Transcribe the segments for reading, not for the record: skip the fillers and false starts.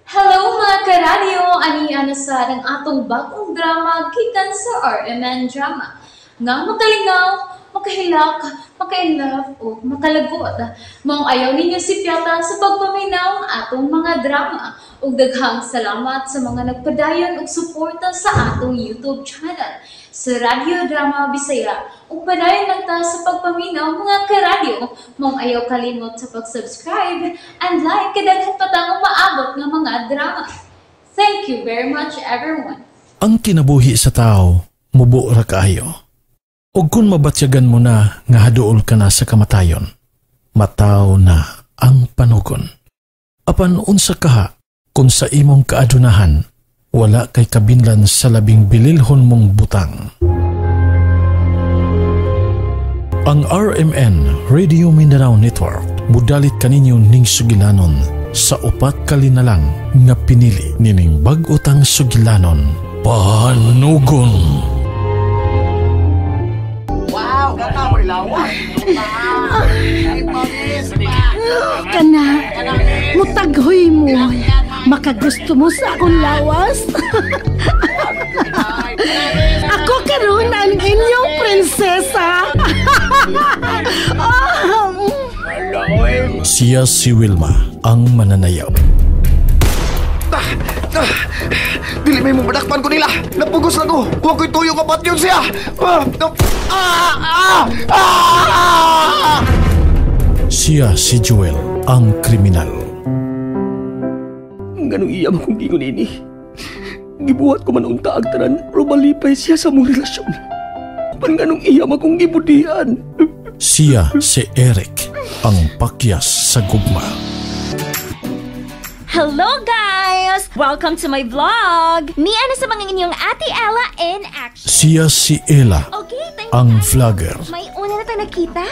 Hello mga karadyo! Ani-ana sa ng atong bagong drama gikan sa RMN Drama. Nga makalingaw, makahilak, maka-inlove o makalagot. Maong ayaw ninyo si Piata sa pagpaminaw ang atong mga drama. Ug daghang salamat sa mga nagpadayon ug suporta sa atong YouTube channel sa Radio Drama Bisaya. Ug padayon lang ta sa pagpaminaw mga karadyo. Maong ayaw kalimot sa pag-subscribe and like kadaghan pa tang maabot nga mga drama. Thank you very much everyone. Ang kinabuhi sa tao, mubo ra kaayo. Ug kung mabatyagan mo na nga haduol ka na sa kamatayon, mataw na ang panugon. Apan unsa kaha, kung sa imong kaadunahan, wala kay kabinlan sa labing bililhon mong butang. Ang RMN Radio Mindanao Network mudalit kaninyo ning sugilanon sa upat kalinalang nga pinili nining bag-utang sugilanon, Panugon. Wow, ganda mo ilawan. Kana, mutaghoy mo. Makagusto mo sa akong lawas? Ako karon ang inyong prinsesa. Siya si Wilma, ang mananayaw. Dili may mabadakpan ko nila. Napugos na ko. Huwag ko'y tuyo kapat yun siya. Siya si Joel, ang kriminal. Ganong iyam akong gingon ini. Gibuhat ko man unta ang tanan, pero malipay siya sa mong relasyon. Pan ganong iyam akong gibudian. Siya si Eric, ang pakyas sa gugma. Hello guys! Welcome to my vlog! Niya na sa mga inyong Ate Ella in action. Siya si Ella, Okay, thank ang you. vlogger. May una na tayo nakita.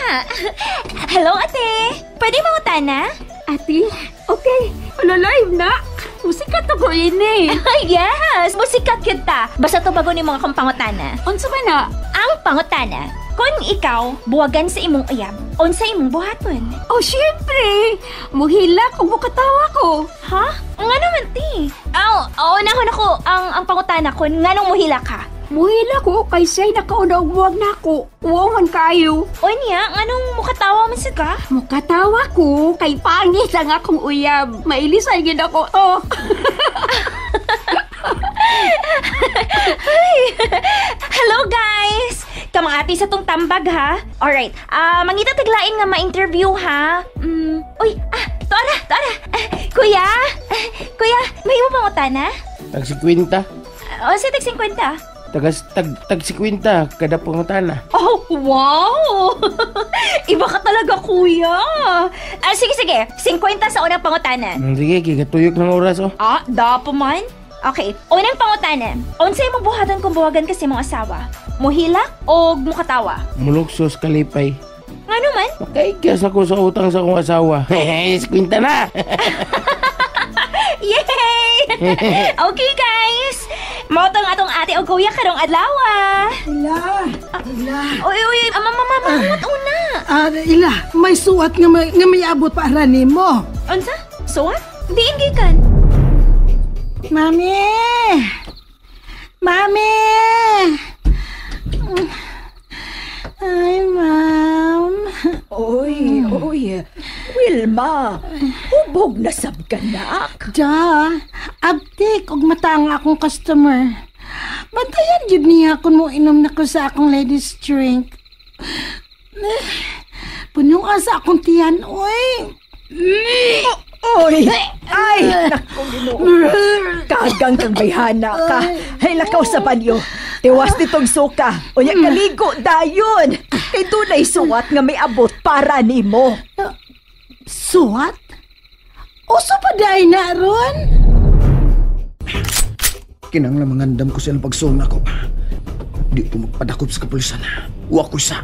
Hello ate! Pwede mo na? Ate, okay. Live na. Musikat ako ini. Yes! Musikat kita! Basta to bago ni mga kong pangutana. Unsa ba na? Ang pangutana, kung ikaw buwagan sa imong uyab, unsa imong buhaton? Oh, syempre. Muhilak o mukatawa ko. Ha? Nga naman ti. Unahon ako ang pangutana ko, nganong muhila ka? Muhilak ko kay siya'y nakaunawag na ako. Uwangan kayo. O niya, nganong mukatawa man ka? Mukatawa ko kay pangit ang akong uyab. Mailisay gid ako to. Hello guys! Kamangati sa tong tambag ha. Alright, mangita taglain nga ma-interview ha. Tuara. Kuya, may mo pang utana? Tag 50. O, si tag 50. Tag 50 kada pangutana. Oh, wow! Iba ka talaga, kuya. Sige. 50 sa unang pangutana. Sige, kigatuyok ng oras oh. Dapo man. Okay, unang pangutana. Unsay mong buhatan kung buwagan kasi mong asawa? Muhila o mukatawa? Muluksos kalipay. Nga naman? Makaikyas ako sa utang sa akong asawa. 50 na! Yay! Okay, guys! Mauto nga atong ate o kuya karong adlawa. Ila. Uy, mamamamamamot una. Ila, may suwat nga may abot para nimo. Unsa? Suwat? Diin gikan. Mami! Ay, ma'am. Oy, Wilma, hubog na sab ka nak. Abtik, og matang akong customer. Bantayan yun niya kung mo inom na ko sa akong ladies drink. Punong asa akong tiyan, oy. Oy, ay, naku, Ginoo. Kagang kang bayhana ka. Hay, lakaw sa banyo. Tiwas nitong suka. O yan kaligo dayon. Kay dunay suwat nga may abot para nimo. Suwat? Uso pa dahi na ron? Kinanglang mangandam ko silang pagsong ako. Di ko magpadakop sa kapulisan. Huwag ko isa.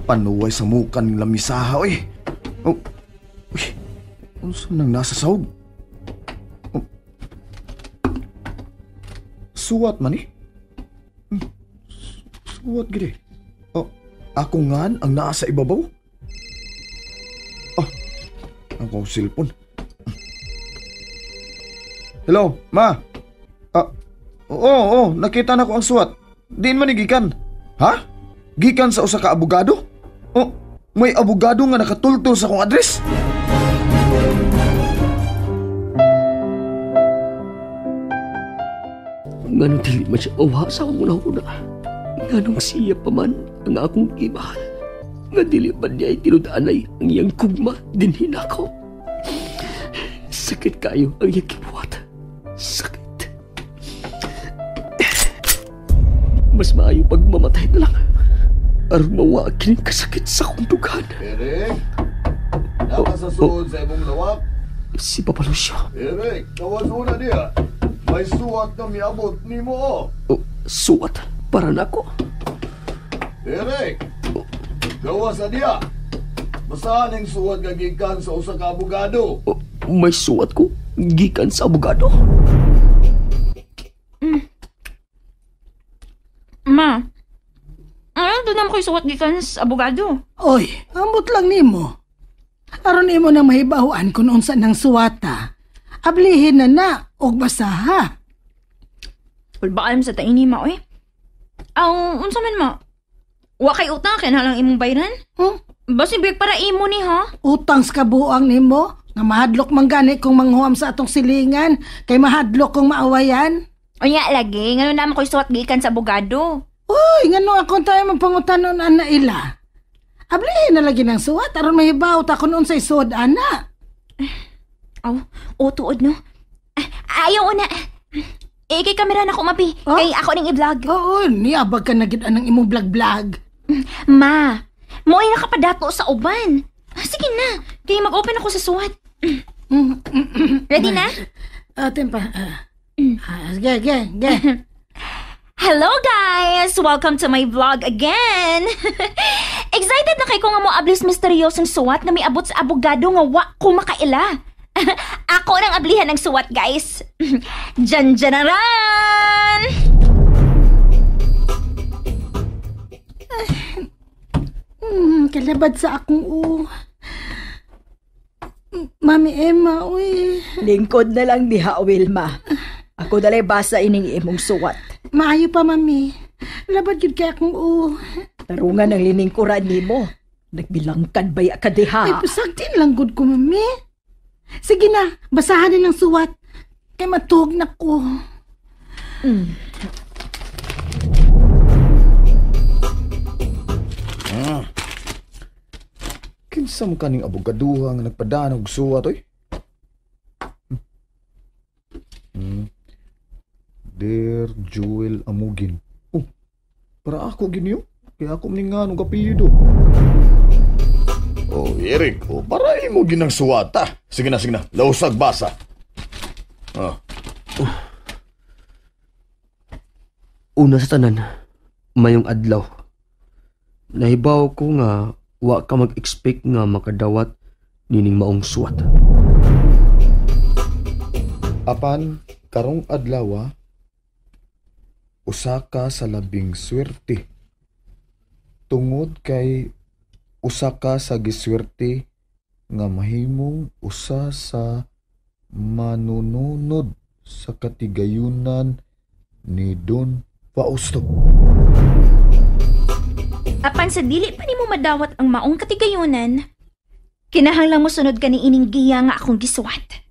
Panuway sa muka ng lamisaha, oy. Ano saan nang nasa sahog? Suwat man eh. Suwat gini. Ako nga ang naa sa ibabaw? Ako ang cellphone. Hello, ma. Oo, nakita na ko ang suwat. Diin man ni gikan. Ha? Gikan sa usa ka abogado? Oh, may abogado nga nakatultol sa akong address? Nganong dili man siya uwa sa akong una-una. Nganong siya pa man ang akong imahal. Nga dili man niya ay tinudaanay ang iyang kugma dinhin ako. Sakit kayo ang iyang kibuhat. Sakit. Mas maayo pag mamatay na lang. Aron mawa kining kasakit sa akong dugan. Eric, nakasasod sa imong lawak. Si Papa Lucio. Eric, kawas una niya. May suwat na miabot ni mo. Oh, suwat para nako. Eric, gawas na niya. Basahan ang suwat nga gikan sa usa ka abogado. Oh, may suwat ko gikan sa abogado. Ma, doon naman ko'y suwat gikan sa abogado. Oy, ambot lang nimo. Aron nimo na mahibahuan kung unsa nang suwata. Ablihin na og basaha. Wala ba alam sa taini, ma, oy? Unsa man, ma? Wa kay utang kaya nalang imong bayran? Basi big para imo ni, ha? Utang sa kabuang nimo nga mahadlok man gani kung manghuam sa atong silingan kay mahadlok kung maawayan. O nga lagi, ngano naman ko'y suwat gikan sa abogado. Uy, ngano akong tayo magpangutanon ana ila. Ablihin na lagi ng suwat aron mahibaw ta kun unsay suod ana. Tuod no. Ayaw na. Kay kamera na ko, mapi. Oh? Kay ako ning i-vlog. Oo, niabag ka na gid anang imong vlog-vlog. Ma, mo'y nakapadato sa uban. Sige na, kay mag-open ako sa suwat. Ready na? Tempa. Sige. Hello guys! Welcome to my vlog again! Excited na kay ko nga mo ablis misteryosong suwat na may abot sa abogado nga wa ko makaila. Ako nang ablihan ng suwat, guys. Jan-janaran! Kalabad sa akong Mami Emma, uy. Lingkod na lang diha, Wilma. Ako dalay basa ining imong suwat. Maayo pa, mami. Labad yun kaya akong Tarungan ang liningkuran nimo. Nagbilangkan baya ka diha. Ay, pasagtin lang good ko, mami. Sige na, basahan din ng suwat. Kay matuog na ko. Kinsa mo kaning abogaduha nga nagpadanog suwat, oy? Dear Joel Amugin. Oh, para ako ginyo. Kaya ako maninganong kapilido. Oh, Eric, para imo ginang suwata. Sige na. Lausag basa. Una sa tanan, mayong adlaw. Nahibaw ko nga wa ka mag-expect nga makadawat nining maong suwat. Apan, karong adlaw, usa ka sa labing swerte. Tungod kay usa ka sa giswerte nga mahimong usa sa manununod sa katigayunan ni Don Fausto. Apan sa dili pa nimo madawat ang maong katigayunan, kinahanglan mo sunod ka ni ining giya nga akong gisuwat.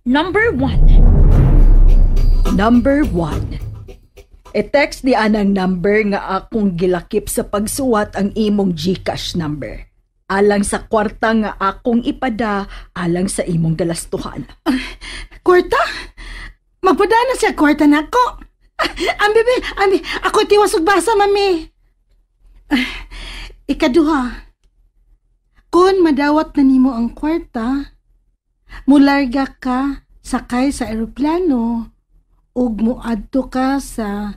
Number 1. I-text di anang number nga akong gilakip sa pagsuwat ang imong GCash number. Alang sa kwarta nga akong ipada, alang sa imong galastuhan. Kwarta? Magpadana siya kwarta na ako. Ambi, ako tiwasog basa, mami. Ikaduha, kung madawat na nimo ang kwarta, mularga ka sakay sa eroplano ug muadto ka sa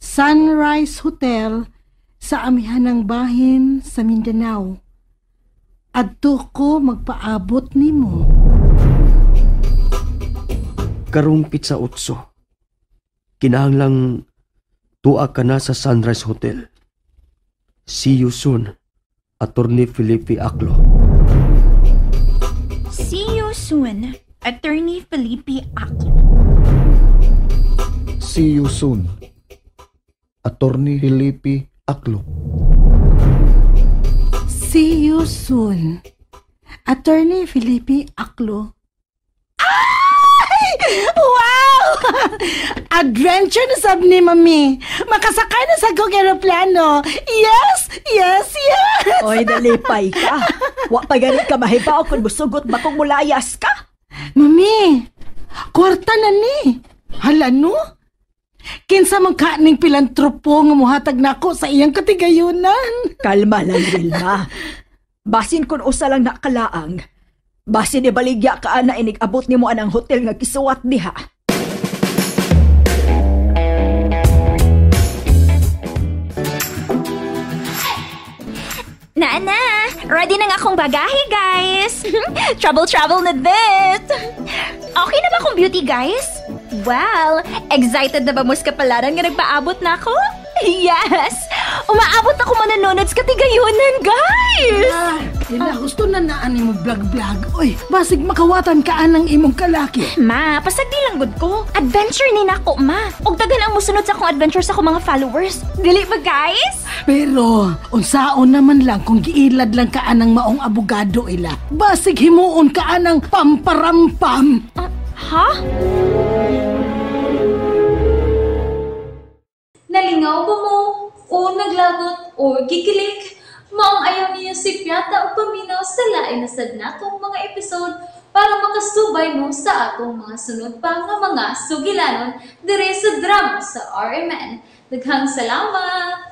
Sunrise Hotel sa amihanang bahin sa Mindanao. Adto ko magpaabot nimo. Karong pizza utso. Kinahanglang tuwa ka na sa Sunrise Hotel. See you soon, Attorney Felipe Aclo. See soon, Attorney Felipe Aklo. See you soon. Attorney Felipe Aklo. See you soon. Attorney Felipe Aklo. Ay! Wow! Adventure na sab ni Mami. Makasakay na sa kong aeroplano. Yes! Yes! Yes! Oy, dalipay ka. Wa pa ganit ka mahibaw kung musugot ba kung mulayas ka? Mami, kwarta na ni. Hala no? Kinsa man kaning pilantropo nga muhatag nako sa iyang katigayunan. Kalma lang, Vilma. Basin kun usa lang nakalaang. Basin ibaligya ka na inig-abot nimo anang hotel nga kisuwat diha. Nana, ready na nga akong bagahe, guys. Travel na dit. Okay na ba akong beauty, guys? Well, excited na ba mo sa kapalaran nga nagpaabot na ako? Yes! Umaabot ako mananood sa katigayunan, guys! Gusto na naan mo vlog-vlog. Oy, basig makawatan ka anang imong kalaki. Ma, pasagdi lang gud ko. Adventure ni nako, ma. Og dagan ang musunod sa akong adventure sa akong mga followers. Dili ba, guys? Pero, unsaon naman lang kung giilad lang ka anang maong abogado ila. Basig himuon ka anang pamparampam. Ha? Nalingaw ba mo? O naglagot? O gikilik? Maong ayaw niya si Piata o paminaw sa lain na sad natong mga episode para makasubay mo sa atong mga sunod pa nga mga sugilanon dire sa drama sa RMN. Daghang salamat!